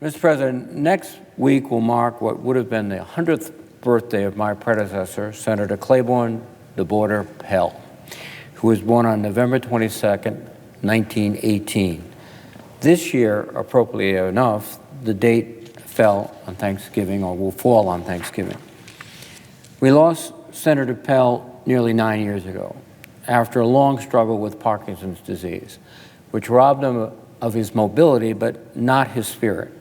Mr. President, next week will mark what would have been the 100th birthday of my predecessor, Senator Claiborne the Border Pell, who was born on November 22nd, 1918. This year, appropriately enough, the date fell on Thanksgiving, or will fall on Thanksgiving. We lost Senator Pell nearly 9 years ago, after a long struggle with Parkinson's disease, which robbed him of his mobility, but not his spirit.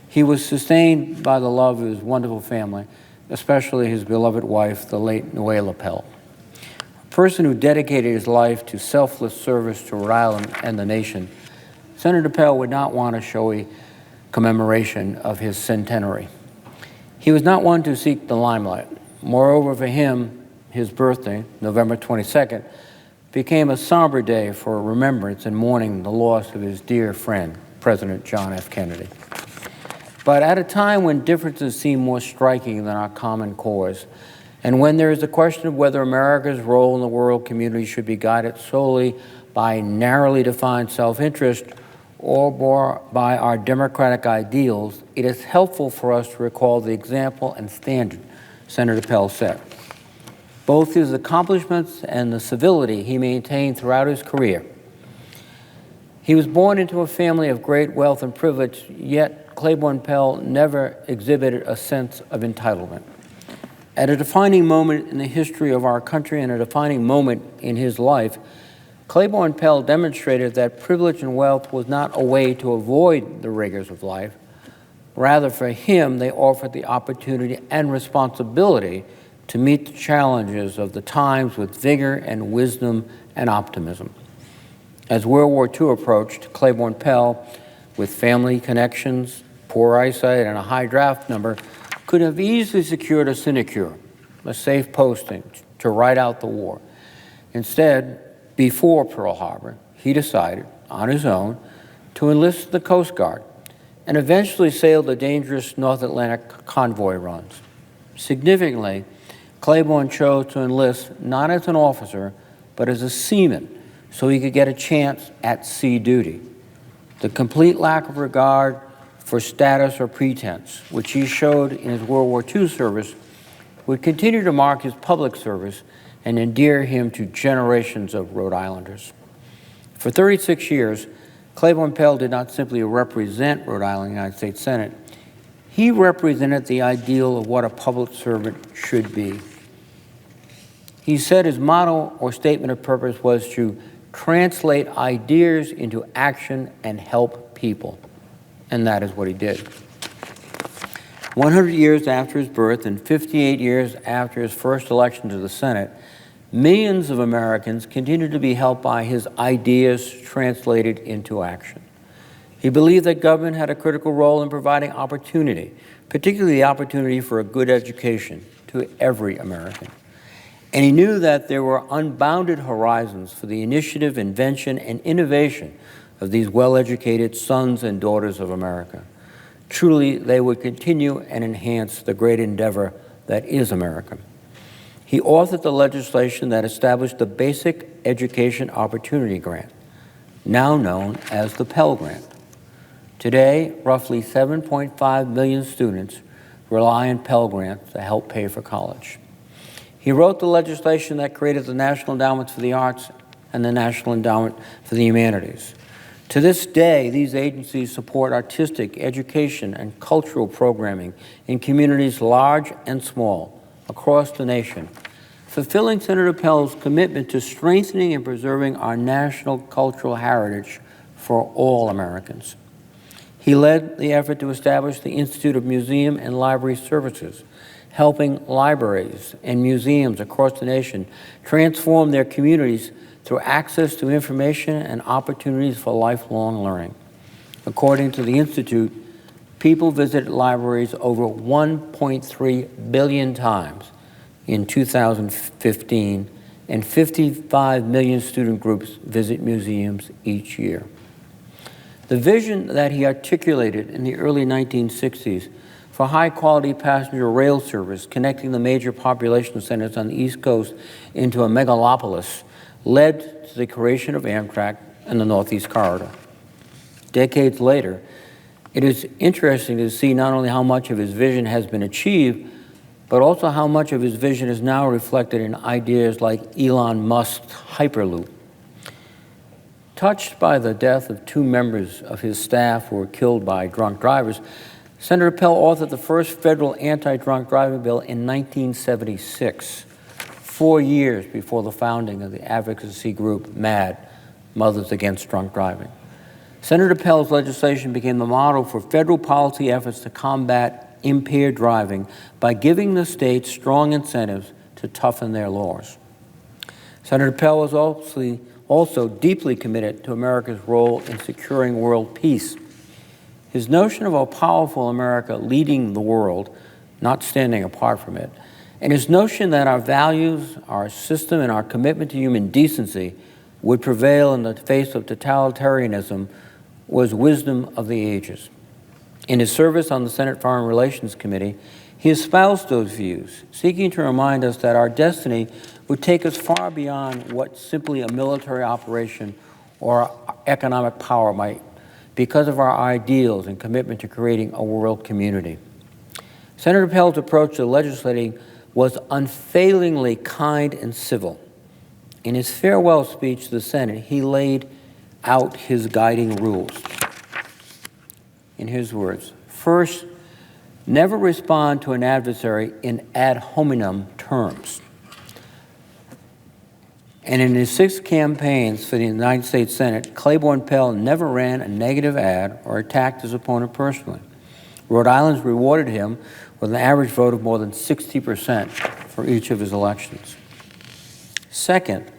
He was sustained by the love of his wonderful family, especially his beloved wife, the late Noela Pell. A person who dedicated his life to selfless service to Rhode Island and the nation, Senator Pell would not want a showy commemoration of his centenary. He was not one to seek the limelight. Moreover, for him, his birthday, November 22nd, became a somber day for remembrance and mourning the loss of his dear friend, President John F. Kennedy. But at a time when differences seem more striking than our common cause, and when there is a question of whether America's role in the world community should be guided solely by narrowly defined self-interest or by our democratic ideals, it is helpful for us to recall the example and standard Senator Pell set. Both his accomplishments and the civility he maintained throughout his career. He was born into a family of great wealth and privilege, yet Claiborne Pell never exhibited a sense of entitlement. At a defining moment in the history of our country and a defining moment in his life, Claiborne Pell demonstrated that privilege and wealth was not a way to avoid the rigors of life. Rather, for him, they offered the opportunity and responsibility to meet the challenges of the times with vigor and wisdom and optimism. As World War II approached, Claiborne Pell, with family connections, poor eyesight, and a high draft number, could have easily secured a sinecure, a safe posting, to ride out the war. Instead, before Pearl Harbor, he decided, on his own, to enlist the Coast Guard and eventually sailed the dangerous North Atlantic convoy runs. Significantly, Claiborne chose to enlist not as an officer, but as a seaman, so he could get a chance at sea duty. The complete lack of regard for status or pretense, which he showed in his World War II service, would continue to mark his public service and endear him to generations of Rhode Islanders. For 36 years, Claiborne Pell did not simply represent Rhode Island in the United States Senate. He represented the ideal of what a public servant should be. He said his motto or statement of purpose was to translate ideas into action and help people. And that is what he did. 100 years after his birth and 58 years after his first election to the Senate, millions of Americans continue to be helped by his ideas translated into action. He believed that government had a critical role in providing opportunity, particularly the opportunity for a good education to every American. And he knew that there were unbounded horizons for the initiative, invention, and innovation of these well-educated sons and daughters of America. Truly, they would continue and enhance the great endeavor that is America. He authored the legislation that established the Basic Education Opportunity Grant, now known as the Pell Grant. Today, roughly 7.5 million students rely on Pell Grants to help pay for college. He wrote the legislation that created the National Endowments for the Arts and the National Endowment for the Humanities. To this day, these agencies support artistic, education, and cultural programming in communities large and small across the nation, fulfilling Senator Pell's commitment to strengthening and preserving our national cultural heritage for all Americans. He led the effort to establish the Institute of Museum and Library Services, helping libraries and museums across the nation transform their communities through access to information and opportunities for lifelong learning. According to the Institute, people visited libraries over 1.3 billion times in 2015, and 55 million student groups visit museums each year. The vision that he articulated in the early 1960s for high-quality passenger rail service connecting the major population centers on the East Coast into a megalopolis led to the creation of Amtrak and the Northeast Corridor. Decades later, It is interesting to see not only how much of his vision has been achieved, but also how much of his vision is now reflected in ideas like Elon Musk's Hyperloop. Touched by the death of 2 members of his staff who were killed by drunk drivers, Senator Pell authored the first federal anti-drunk driving bill in 1976, 4 years before the founding of the advocacy group MAD, Mothers Against Drunk Driving. Senator Pell's legislation became the model for federal policy efforts to combat impaired driving by giving the states strong incentives to toughen their laws. Senator Pell was also deeply committed to America's role in securing world peace. His notion of a powerful America leading the world, not standing apart from it, and his notion that our values, our system, and our commitment to human decency would prevail in the face of totalitarianism was wisdom of the ages. In his service on the Senate Foreign Relations Committee, he espoused those views, seeking to remind us that our destiny would take us far beyond what simply a military operation or economic power might, because of our ideals and commitment to creating a world community. Senator Pell's approach to legislating was unfailingly kind and civil. In his farewell speech to the Senate, he laid out his guiding rules. In his words, first, never respond to an adversary in ad hominem terms. And in his 6 campaigns for the United States Senate, Claiborne Pell never ran a negative ad or attacked his opponent personally. Rhode Island's rewarded him with an average vote of more than 60% for each of his elections. Second,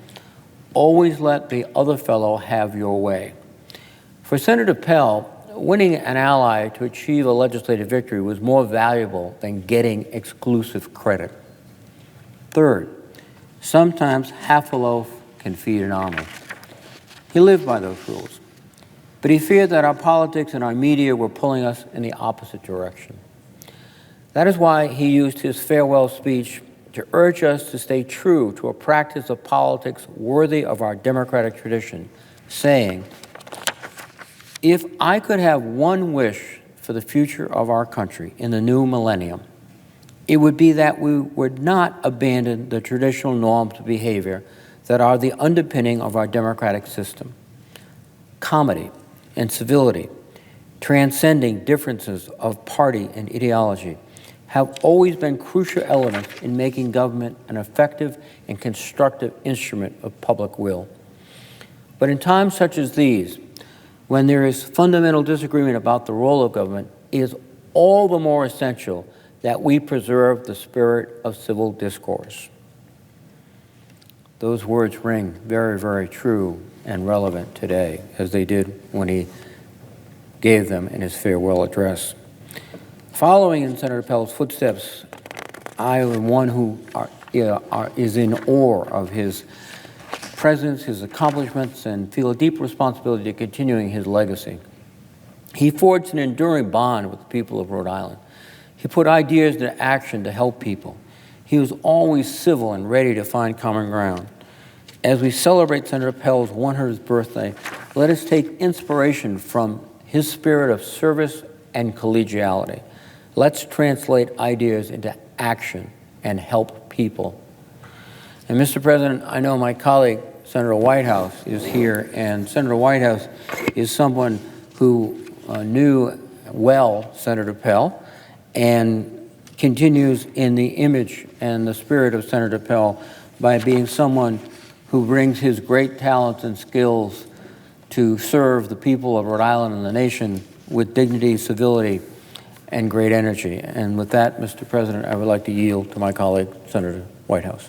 always let the other fellow have your way. For Senator Pell, winning an ally to achieve a legislative victory was more valuable than getting exclusive credit. Third, sometimes half a loaf can feed an army. He lived by those rules, but he feared that our politics and our media were pulling us in the opposite direction. That is why he used his farewell speech to urge us to stay true to a practice of politics worthy of our democratic tradition, saying, "If I could have one wish for the future of our country in the new millennium, it would be that we would not abandon the traditional norms of behavior that are the underpinning of our democratic system. Comedy and civility, transcending differences of party and ideology, have always been crucial elements in making government an effective and constructive instrument of public will. But in times such as these, when there is fundamental disagreement about the role of government, it is all the more essential that we preserve the spirit of civil discourse." Those words ring very, very true and relevant today, as they did when he gave them in his farewell address. Following in Senator Pell's footsteps, I am one who is in awe of his presence, his accomplishments, and feel a deep responsibility to continuing his legacy. He forged an enduring bond with the people of Rhode Island. He put ideas into action to help people. He was always civil and ready to find common ground. As we celebrate Senator Pell's 100th birthday, let us take inspiration from his spirit of service and collegiality. Let's translate ideas into action and help people. And Mr. President, I know my colleague, Senator Whitehouse, is here, and Senator Whitehouse is someone who knew well Senator Pell and continues in the image and the spirit of Senator Pell by being someone who brings his great talents and skills to serve the people of Rhode Island and the nation with dignity, civility, and great energy. And with that, Mr. President, I would like to yield to my colleague, Senator Whitehouse.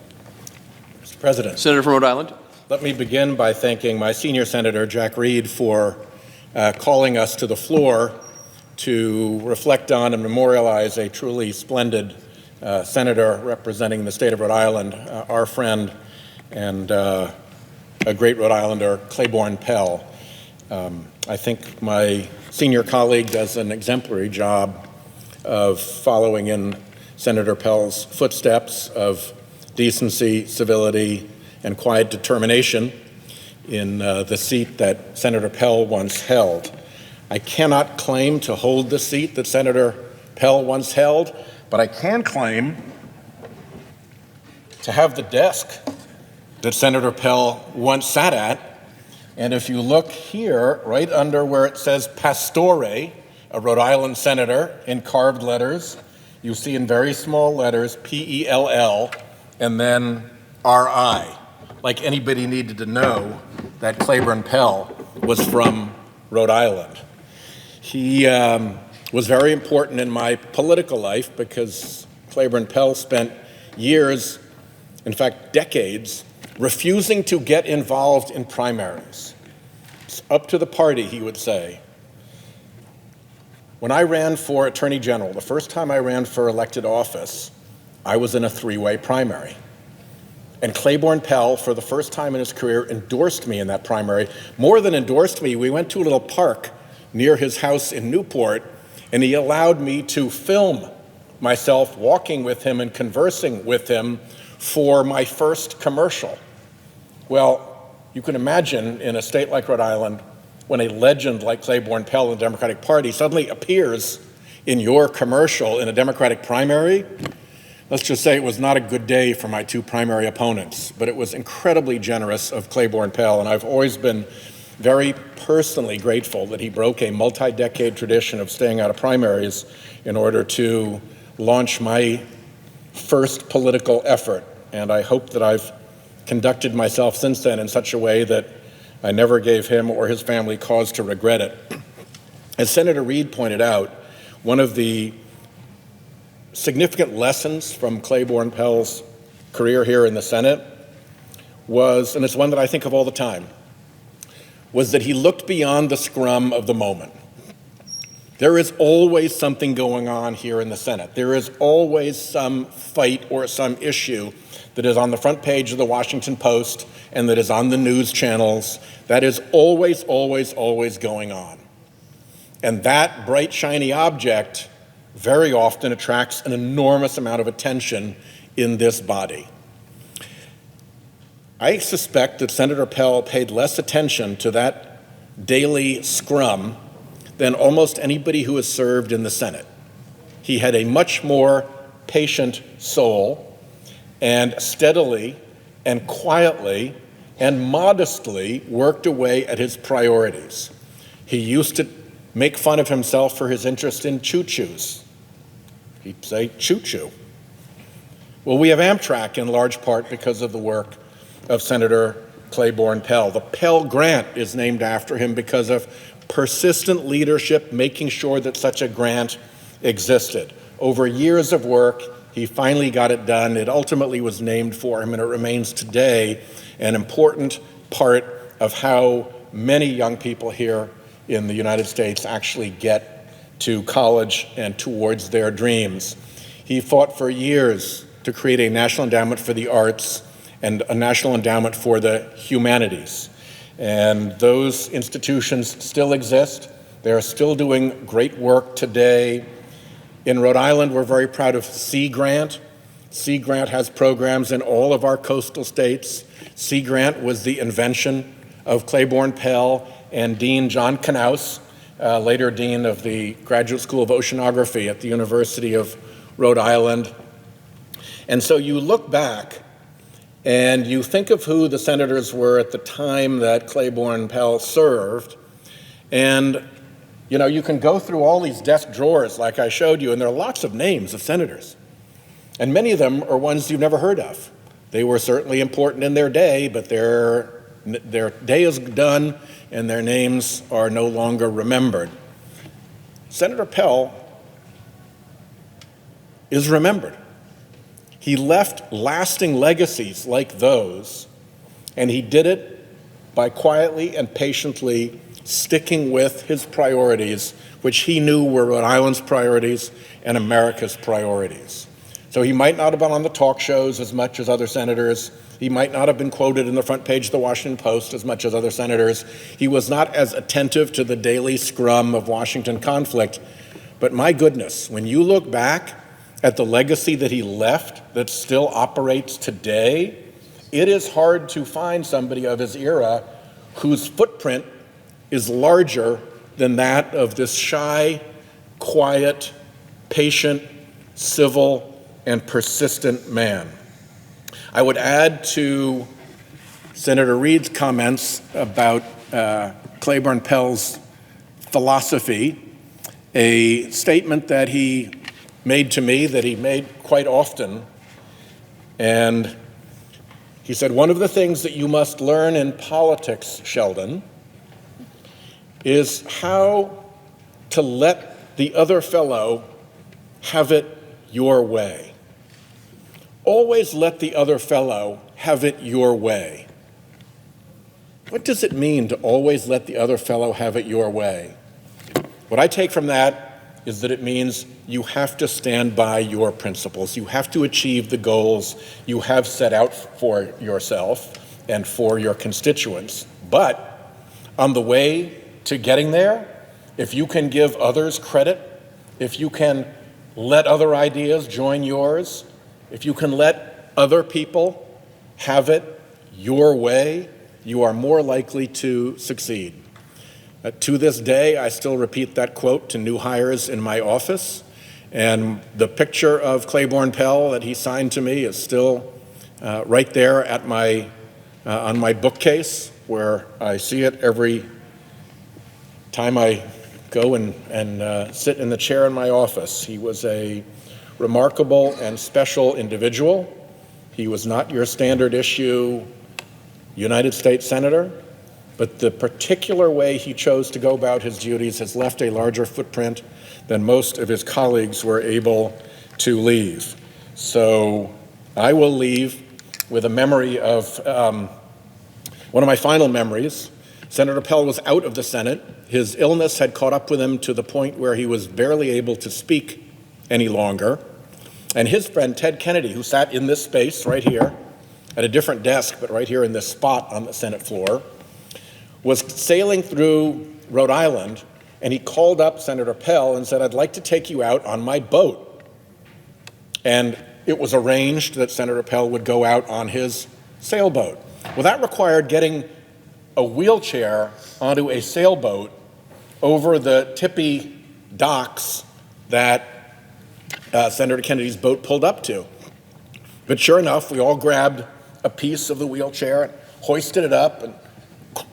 Mr. President. Senator from Rhode Island. Let me begin by thanking my senior senator, Jack Reed, for calling us to the floor to reflect on and memorialize a truly splendid senator representing the state of Rhode Island, our friend and a great Rhode Islander, Claiborne Pell. I think my senior colleague does an exemplary job of following in Senator Pell's footsteps of decency, civility, and quiet determination in the seat that Senator Pell once held. I cannot claim to hold the seat that Senator Pell once held, but I can claim to have the desk that Senator Pell once sat at. And if you look here, right under where it says Pastore, a Rhode Island senator, in carved letters, you see in very small letters P-E-L-L and then R-I, like anybody needed to know that Claiborne Pell was from Rhode Island. He was very important in my political life because Claiborne Pell spent years, in fact decades, refusing to get involved in primaries. It's up to the party, he would say. When I ran for Attorney General, the first time I ran for elected office, I was in a three-way primary. And Claiborne Pell, for the first time in his career, endorsed me in that primary. More than endorsed me, we went to a little park near his house in Newport, and he allowed me to film myself walking with him and conversing with him for my first commercial. Well, you can imagine in a state like Rhode Island, when a legend like Claiborne Pell in the Democratic Party suddenly appears in your commercial in a Democratic primary, let's just say it was not a good day for my two primary opponents, but it was incredibly generous of Claiborne Pell, and I've always been very personally grateful that he broke a multi-decade tradition of staying out of primaries in order to launch my first political effort. And I hope that I've conducted myself since then in such a way that I never gave him or his family cause to regret it. As Senator Reid pointed out, one of the significant lessons from Claiborne Pell's career here in the Senate was, and it's one that I think of all the time, was that he looked beyond the scrum of the moment. There is always something going on here in the Senate. There is always some fight or some issue that is on the front page of the Washington Post and that is on the news channels. That is always, always, always going on. And that bright, shiny object very often attracts an enormous amount of attention in this body. I suspect that Senator Pell paid less attention to that daily scrum than almost anybody who has served in the Senate. He had a much more patient soul and steadily and quietly and modestly worked away at his priorities. He used to make fun of himself for his interest in choo-choos. He'd say, choo-choo. Well, we have Amtrak in large part because of the work of Senator Claiborne Pell. The Pell Grant is named after him because of persistent leadership, making sure that such a grant existed. Over years of work, he finally got it done. It ultimately was named for him, and it remains today an important part of how many young people here in the United States actually get to college and towards their dreams. He fought for years to create a national endowment for the arts and a national endowment for the humanities. And those institutions still exist. They are still doing great work today. In Rhode Island, we're very proud of Sea Grant. Sea Grant has programs in all of our coastal states. Sea Grant was the invention of Claiborne Pell and Dean John Knaus, later Dean of the Graduate School of Oceanography at the University of Rhode Island. And so you look back and you think of who the senators were at the time that Claiborne Pell served, and you can go through all these desk drawers like I showed you, and there are lots of names of senators. And many of them are ones you've never heard of. They were certainly important in their day, but their day is done and their names are no longer remembered. Senator Pell is remembered. He left lasting legacies like those, and he did it by quietly and patiently sticking with his priorities, which he knew were Rhode Island's priorities and America's priorities. So he might not have been on the talk shows as much as other senators. He might not have been quoted in the front page of the Washington Post as much as other senators. He was not as attentive to the daily scrum of Washington conflict. But my goodness, when you look back at the legacy that he left that still operates today, it is hard to find somebody of his era whose footprint is larger than that of this shy, quiet, patient, civil, and persistent man. I would add to Senator Reid's comments about Claiborne Pell's philosophy a statement that he made to me that he made quite often. And he said, "One of the things that you must learn in politics, Sheldon, is how to let the other fellow have it your way. Always let the other fellow have it your way." What does it mean to always let the other fellow have it your way? What I take from that is that it means you have to stand by your principles. You have to achieve the goals you have set out for yourself and for your constituents. But on the way to getting there, if you can give others credit, if you can let other ideas join yours, if you can let other people have it your way, you are more likely to succeed. To this day, I still repeat that quote to new hires in my office, and the picture of Claiborne Pell that he signed to me is still right there at on my bookcase, where I see it every time I go and sit in the chair in my office. He was a remarkable and special individual. He was not your standard issue United States Senator, but the particular way he chose to go about his duties has left a larger footprint than most of his colleagues were able to leave. So I will leave with a memory of one of my final memories. Senator Pell was out of the Senate. His illness had caught up with him to the point where he was barely able to speak any longer. And his friend Ted Kennedy, who sat in this space right here, at a different desk, but right here in this spot on the Senate floor, was sailing through Rhode Island, and he called up Senator Pell and said, "I'd like to take you out on my boat." And it was arranged that Senator Pell would go out on his sailboat. Well, that required getting a wheelchair onto a sailboat over the tippy docks that Senator Kennedy's boat pulled up to. But sure enough, we all grabbed a piece of the wheelchair and hoisted it up and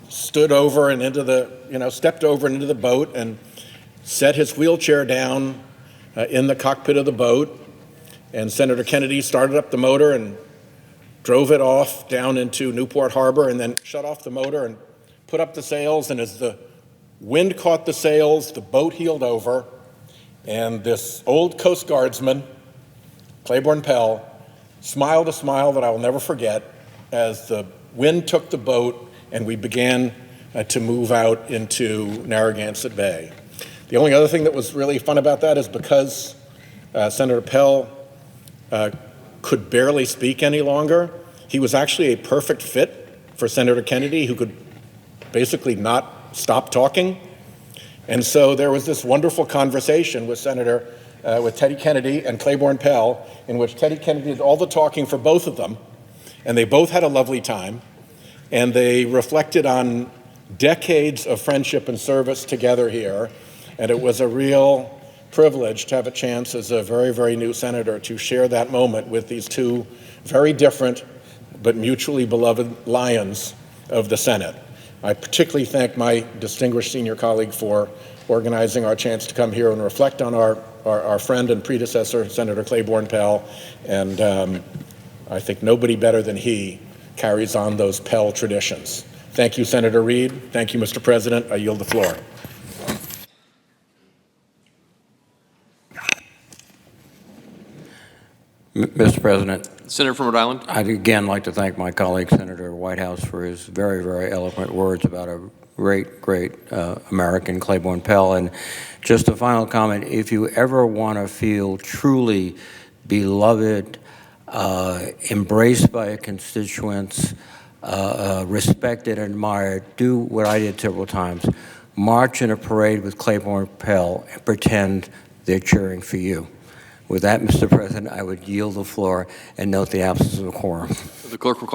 stood over and stepped over and into the boat and set his wheelchair down in the cockpit of the boat. And Senator Kennedy started up the motor and drove it off down into Newport Harbor, and then shut off the motor and put up the sails. And as the wind caught the sails, the boat heeled over, and this old Coast Guardsman, Claiborne Pell, smiled a smile that I will never forget as the wind took the boat and we began to move out into Narragansett Bay. The only other thing that was really fun about that is because Senator Pell could barely speak any longer, he was actually a perfect fit for Senator Kennedy, who could basically not stop talking. And so there was this wonderful conversation with Teddy Kennedy and Claiborne Pell, in which Teddy Kennedy did all the talking for both of them, and they both had a lovely time, and they reflected on decades of friendship and service together here, and it was a real privilege to have a chance as a very, very new senator to share that moment with these two very different but mutually beloved lions of the Senate. I particularly thank my distinguished senior colleague for organizing our chance to come here and reflect on our friend and predecessor, Senator Claiborne Pell, and I think nobody better than he carries on those Pell traditions. Thank you, Senator Reid. Thank you, Mr. President. I yield the floor. Mr. President, Senator from Rhode Island. I'd again like to thank my colleague, Senator Whitehouse, for his very, very eloquent words about a great American, Claiborne Pell. And just a final comment, if you ever want to feel truly beloved, embraced by constituents, respected and admired, do what I did several times. March in a parade with Claiborne Pell and pretend they're cheering for you. With that, Mr. President, I would yield the floor and note the absence of a quorum. The clerk will call